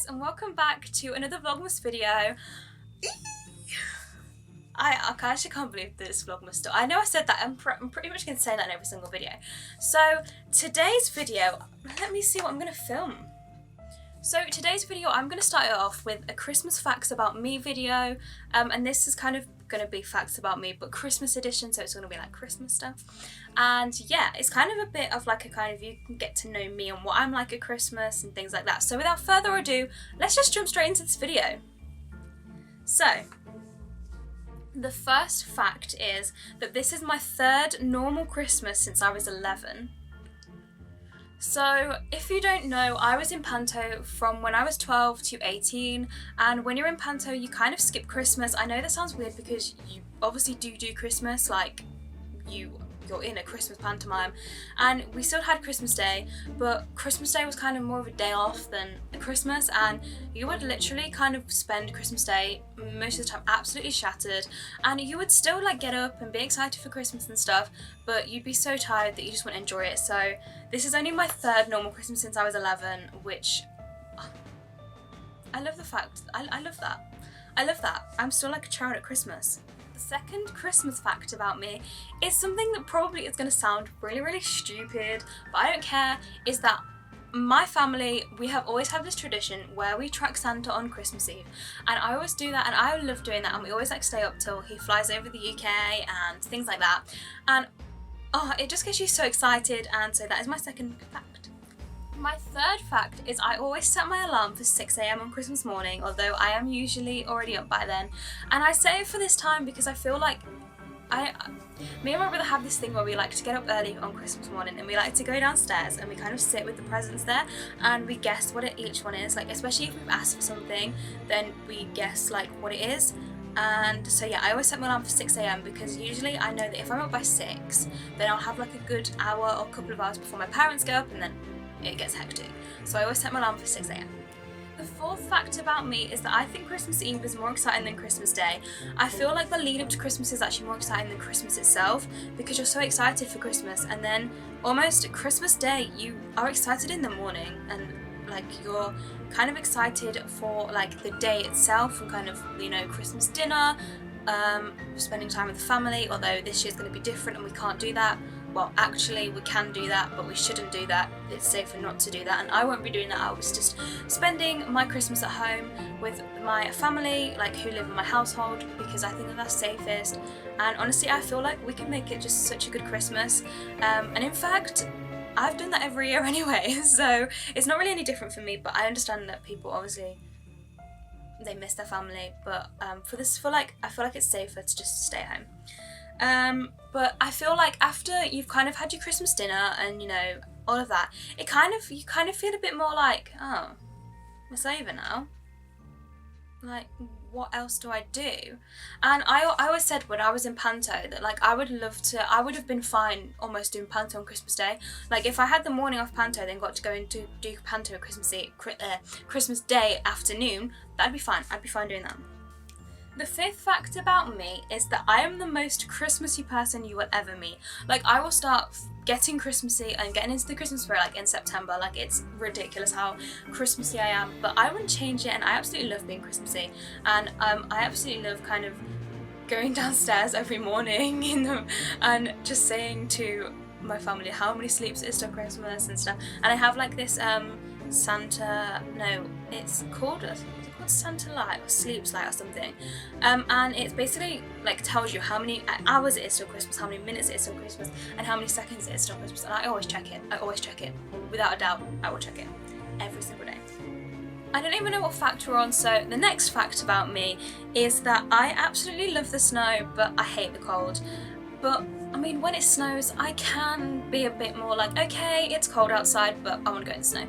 and welcome back to another Vlogmas video. I actually can't believe this Vlogmas still. I know I said that, I'm pretty much going to say that in every single video. So today's video, let me see what I'm going to film. So today's video, I'm going to start it off with a Christmas facts about me video, and this is kind of going to be facts about me, but Christmas edition, so it's going to be like Christmas stuff. And yeah, it's kind of a bit of like a kind of, you can get to know me and what I'm like at Christmas and things like that. So without further ado, let's just jump straight into this video. So the first fact is that this is my third normal Christmas since I was 11. So if you don't know, I was in Panto from when I was 12 to 18, and when you're in Panto you kind of skip Christmas. I know that sounds weird because you obviously do Christmas, like you're in a Christmas pantomime, and we still had Christmas Day, but Christmas Day was kind of more of a day off than a Christmas, and you would literally kind of spend Christmas Day most of the time absolutely shattered, and you would still like get up and be excited for Christmas and stuff, but you'd be so tired that you just wouldn't enjoy it. So this is only my third normal Christmas since I was 11, which I love the fact, I love that. I love that. I'm still like a child at Christmas. The second Christmas fact about me is something that probably is going to sound really stupid, but I don't care, is that my family, we have always had this tradition where we track Santa on Christmas Eve, and I always do that, and I love doing that, and we always like stay up till he flies over the UK and things like that, and oh, it just gets you so excited. And so that is my second fact. My third fact is I always set my alarm for 6 AM on Christmas morning, although I am usually already up by then. And I set it for this time because I feel like me and my brother have this thing where we like to get up early on Christmas morning, and we like to go downstairs and we kind of sit with the presents there and we guess what each one is. Like, especially if we've asked for something, then we guess like what it is. And so yeah, I always set my alarm for 6 AM because usually I know that if I'm up by 6, then I'll have like a good hour or a couple of hours before my parents go up, and then it gets hectic. So I always set my alarm for 6 AM. The fourth fact about me is that I think Christmas Eve is more exciting than Christmas Day. I feel like the lead up to Christmas is actually more exciting than Christmas itself, because you're so excited for Christmas, and then almost Christmas Day you are excited in the morning, and like you're kind of excited for like the day itself, and kind of, you know, Christmas dinner, spending time with the family, although this year's going to be different and we can't do that. Well, actually we can do that, but we shouldn't do that. It's safer not to do that, and I won't be doing that. I was just spending my Christmas at home with my family, like who live in my household, because I think that that's safest. And honestly, I feel like we can make it just such a good Christmas. And in fact, I've done that every year anyway, so it's not really any different for me. But I understand that people obviously they miss their family, but I feel like it's safer to just stay at home. But I feel like after you've kind of had your Christmas dinner and, you know, all of that, you kind of feel a bit more like, oh, it's over now. Like, what else do I do? And I always said when I was in Panto that like I would have been fine almost doing Panto on Christmas Day. Like if I had the morning off Panto, then got to go into do Panto Christmas Day afternoon, that'd be fine. I'd be fine doing that. The fifth fact about me is that I am the most Christmassy person you will ever meet. Like, I will start getting Christmassy and getting into the Christmas spirit like in September. Like, it's ridiculous how Christmassy I am, but I wouldn't change it, and I absolutely love being Christmassy. And I absolutely love kind of going downstairs every morning and just saying to my family how many sleeps it is till Christmas and stuff. And I have like this it's called Santa Light or Sleeps Light or something, and it's basically like tells you how many hours it is till Christmas, how many minutes it is till Christmas, and how many seconds it is till Christmas. And I always check it without a doubt. I will check it every single day. I don't even know what fact we're on, so the next fact about me is that I absolutely love the snow, but I hate the cold. But I mean, when it snows, I can be a bit more like, okay, it's cold outside, but I want to go in the snow.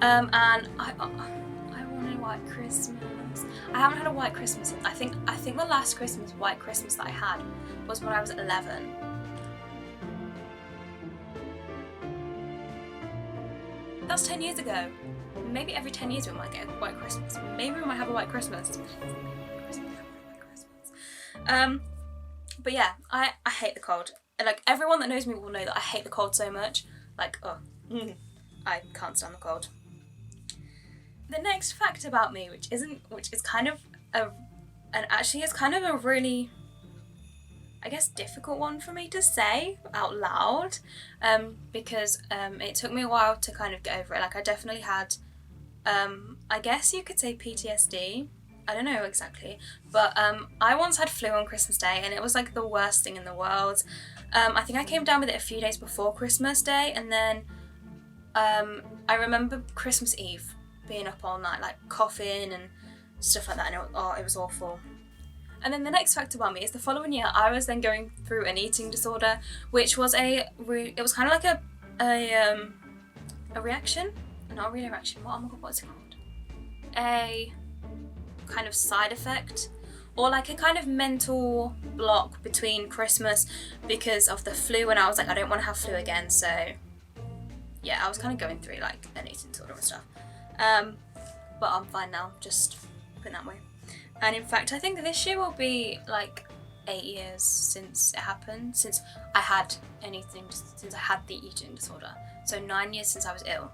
And I want a white Christmas. I haven't had a white Christmas. I think the last white Christmas that I had was when I was 11. That's 10 years ago. Maybe every 10 years we might get a white Christmas. Maybe we might have a white Christmas. But yeah, I hate the cold. Like, everyone that knows me will know that I hate the cold so much. Like, I can't stand the cold. The next fact about me, which is kind of a really, I guess, difficult one for me to say out loud, because it took me a while to kind of get over it. Like, I definitely had, I guess you could say PTSD. I don't know exactly, but I once had flu on Christmas Day, and it was like the worst thing in the world. I think I came down with it a few days before Christmas Day, and then I remember Christmas Eve being up all night, like coughing and stuff like that, and it was awful. And then the next fact about me is the following year I was then going through an eating disorder, which was it was kind of like a reaction, not really a reaction. Oh my god, what's it called? A kind of side effect, or like a kind of mental block between Christmas because of the flu, and I was like, I don't want to have flu again. So yeah, I was kind of going through like an eating disorder and stuff, but I'm fine now, just put it that way. And in fact, I think this year will be like 8 years since it happened, since I had the eating disorder. So 9 years since I was ill.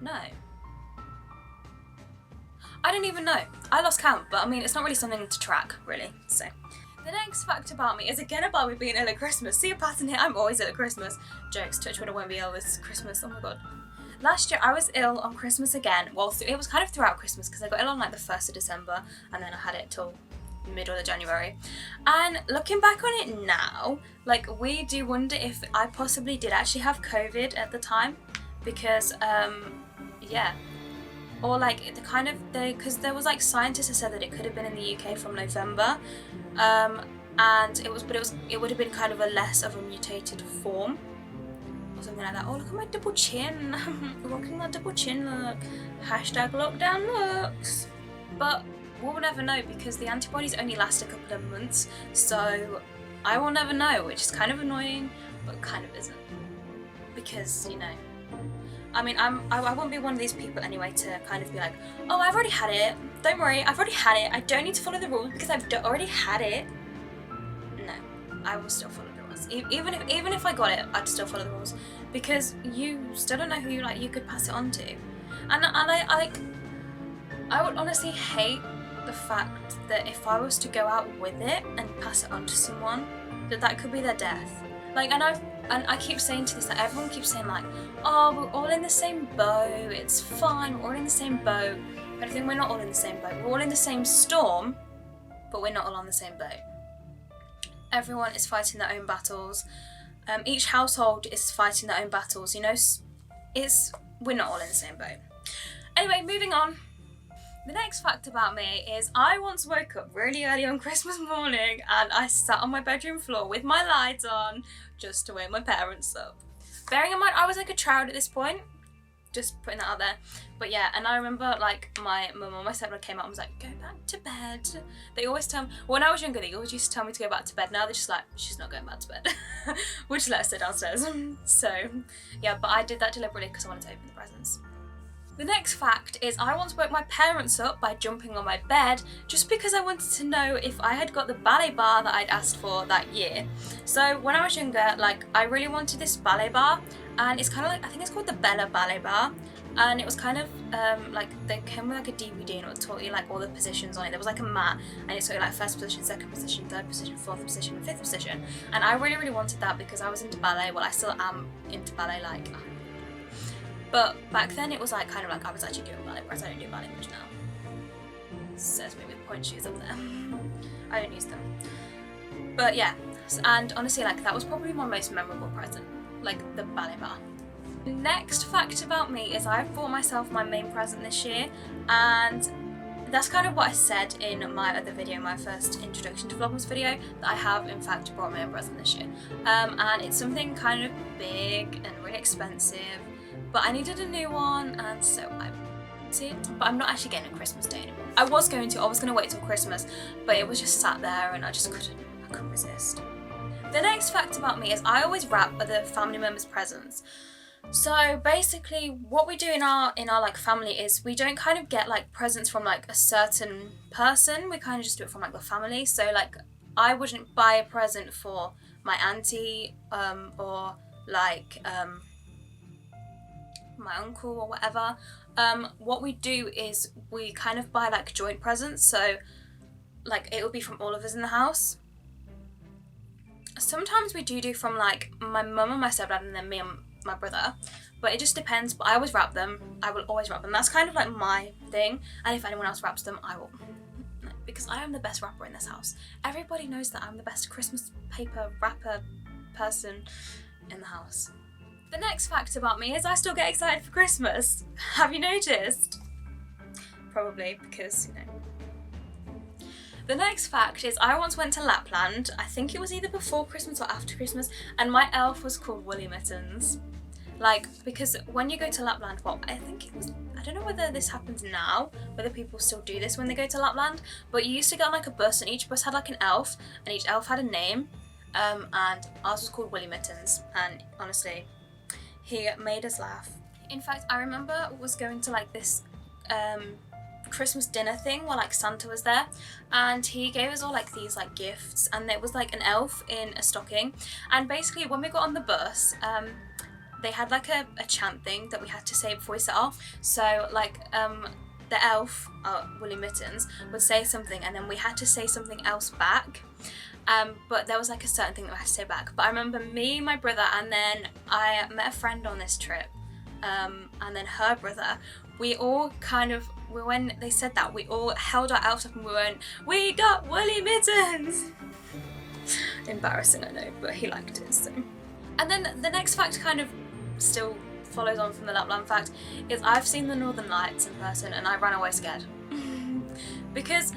No, I don't even know. I lost count, but I mean, it's not really something to track, really. So, the next fact about me is again about me being ill at Christmas. See a pattern here? I'm always ill at Christmas. Jokes, touch wood, I won't be ill this Christmas. Oh my god. Last year I was ill on Christmas again. Well, it was kind of throughout Christmas because I got ill on like the 1st of December, and then I had it till middle of January. And looking back on it now, like, we do wonder if I possibly did actually have COVID at the time, because yeah. Or like because there was like scientists that said that it could have been in the UK from November, and it would have been kind of a less of a mutated form or something like that. Oh, look at my double chin, rocking my double chin look. Hashtag lockdown looks. But we'll never know because the antibodies only last a couple of months, so I will never know, which is kind of annoying, but kind of isn't, because you know. I mean, I won't be one of these people anyway to kind of be like, oh, I've already had it. Don't worry, I've already had it. I don't need to follow the rules because I've already had it. No, I will still follow the rules. Even if I got it, I'd still follow the rules because you still don't know who you could pass it on to. And I would honestly hate the fact that if I was to go out with it and pass it on to someone, that could be their death. Like, and I keep saying to this, that everyone keeps saying like, oh, we're all in the same boat, it's fine, we're all in the same boat. But I think we're not all in the same boat. We're all in the same storm, but we're not all on the same boat. Everyone is fighting their own battles. Each household is fighting their own battles, you know, we're not all in the same boat. Anyway, moving on. The next fact about me is I once woke up really early on Christmas morning and I sat on my bedroom floor with my lights on just to wake my parents up. Bearing in mind I was like a child at this point, just putting that out there. But yeah, and I remember like my mum or my stepdad came out and was like, go back to bed. They always tell me, when I was younger they always used to tell me to go back to bed. Now they're just like, she's not going back to bed. We'll just let her sit downstairs. So yeah, but I did that deliberately because I wanted to open the presents. The next fact is I once woke my parents up by jumping on my bed just because I wanted to know if I had got the ballet bar that I'd asked for that year. So when I was younger, like, I really wanted this ballet bar, and it's kind of like, I think it's called the Bella Ballet Bar, and it was kind of like, they came with like a DVD and it taught you like all the positions on it. There was like a mat and it taught you like first position, second position, third position, fourth position, and fifth position, and I really, really wanted that because I was into ballet. Well, I still am into ballet, like, but back then it was like kind of like I was actually doing ballet, whereas I don't do ballet much now. Says me with point shoes up there. I don't use them. But yeah, and honestly, like, that was probably my most memorable present, like the ballet bar. Next fact about me is I've bought myself my main present this year, and that's kind of what I said in my other video, my first introduction to Vlogmas video, that I have in fact brought my own present this year. And it's something kind of big and really expensive, but I needed a new one, and so I bought it. But I'm not actually getting it Christmas Day anymore. I was going to wait till Christmas, but it was just sat there and I couldn't resist. The next fact about me is I always wrap other family members' presents. So basically what we do in our like family is we don't kind of get like presents from like a certain person, we kind of just do it from like the family. So like I wouldn't buy a present for my auntie or like my uncle or whatever, what we do is we kind of buy like joint presents, so like it will be from all of us in the house. Sometimes we do from like my mum and my stepdad and then me and my brother, but it just depends. But I always wrap them. I will always wrap them. That's kind of like my thing, and if anyone else wraps them, I will, because I am the best wrapper in this house. Everybody knows that I'm the best Christmas paper wrapper person in the house. The next fact about me is I still get excited for Christmas. Have you noticed? Probably, because, you know. The next fact is I once went to Lapland. I think it was either before Christmas or after Christmas, and my elf was called Woolly Mittens. Like, because when you go to Lapland, well, I think it was, I don't know whether this happens now, whether people still do this when they go to Lapland, but you used to get on like a bus, and each bus had like an elf, and each elf had a name, and ours was called Woolly Mittens, and honestly, he made us laugh. In fact, I remember was going to like this Christmas dinner thing where like Santa was there, and he gave us all like these like gifts, and there was like an elf in a stocking, and basically when we got on the bus, they had like a chant thing that we had to say before we set off. So like the elf, Woolly Mittens, would say something, and then we had to say something else back. But there was like a certain thing that we had to say back. But I remember me, my brother, and then I met a friend on this trip, and then her brother. We all kind of, when they said that, we all held our elves up and we went, "We got Woolly Mittens!" Embarrassing, I know, but he liked it, so. And then the next fact kind of still follows on from the Lapland fact, is I've seen the Northern Lights in person and I ran away scared. Because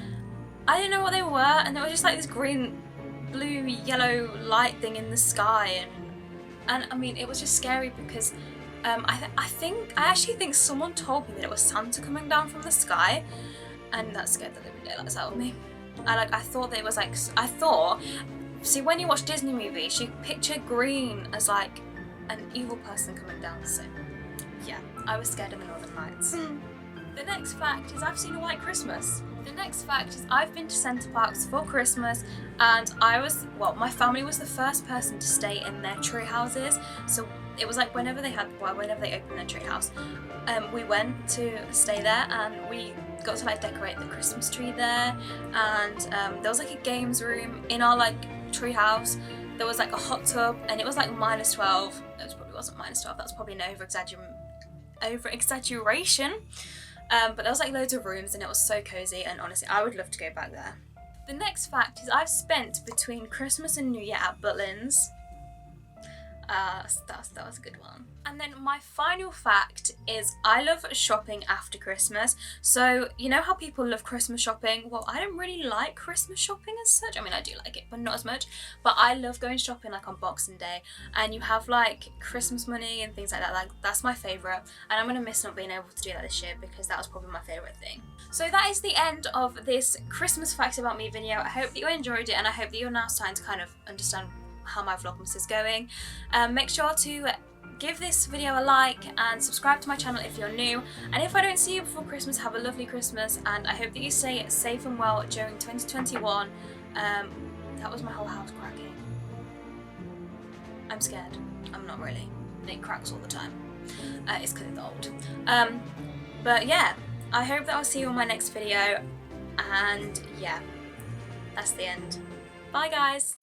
I didn't know what they were, and there was just like this green, blue, yellow light thing in the sky, and I mean, it was just scary because I actually think someone told me that it was Santa coming down from the sky, and that scared the living daylights out of me. I thought that it was like, see, when you watch Disney movies, you picture green as like an evil person coming down, so yeah, I was scared of the Northern Lights. The next fact is I've seen a white Christmas. The next fact is I've been to Centre Parks for Christmas, and my family was the first person to stay in their tree houses. So it was like whenever they opened their tree house, we went to stay there, and we got to like decorate the Christmas tree there, and there was like a games room in our like tree house. There was like a hot tub, and it was like -12. It probably wasn't -12. That's probably an over exaggeration. But there was like loads of rooms, and it was so cozy, and honestly I would love to go back there. The next fact is I've spent between Christmas and New Year at Butlins. That was a good one. And then my final fact is I love shopping after Christmas. So you know how people love Christmas shopping? Well, I don't really like Christmas shopping as such. I mean, I do like it, but not as much. But I love going shopping like on Boxing Day, and you have like Christmas money and things like that. Like, that's my favourite, and I'm gonna miss not being able to do that this year, because that was probably my favourite thing. So that is the end of this Christmas Facts About Me video. I hope that you enjoyed it, and I hope that you're now starting to kind of understand how my Vlogmas is going. Make sure to give this video a like and subscribe to my channel if you're new, and if I don't see you before Christmas, have a lovely Christmas, and I hope that you stay safe and well during 2021. That was my whole house cracking. I'm scared. I'm not really. It cracks all the time. It's because it's old. But yeah, I hope that I'll see you on my next video, and yeah, that's the end. Bye guys!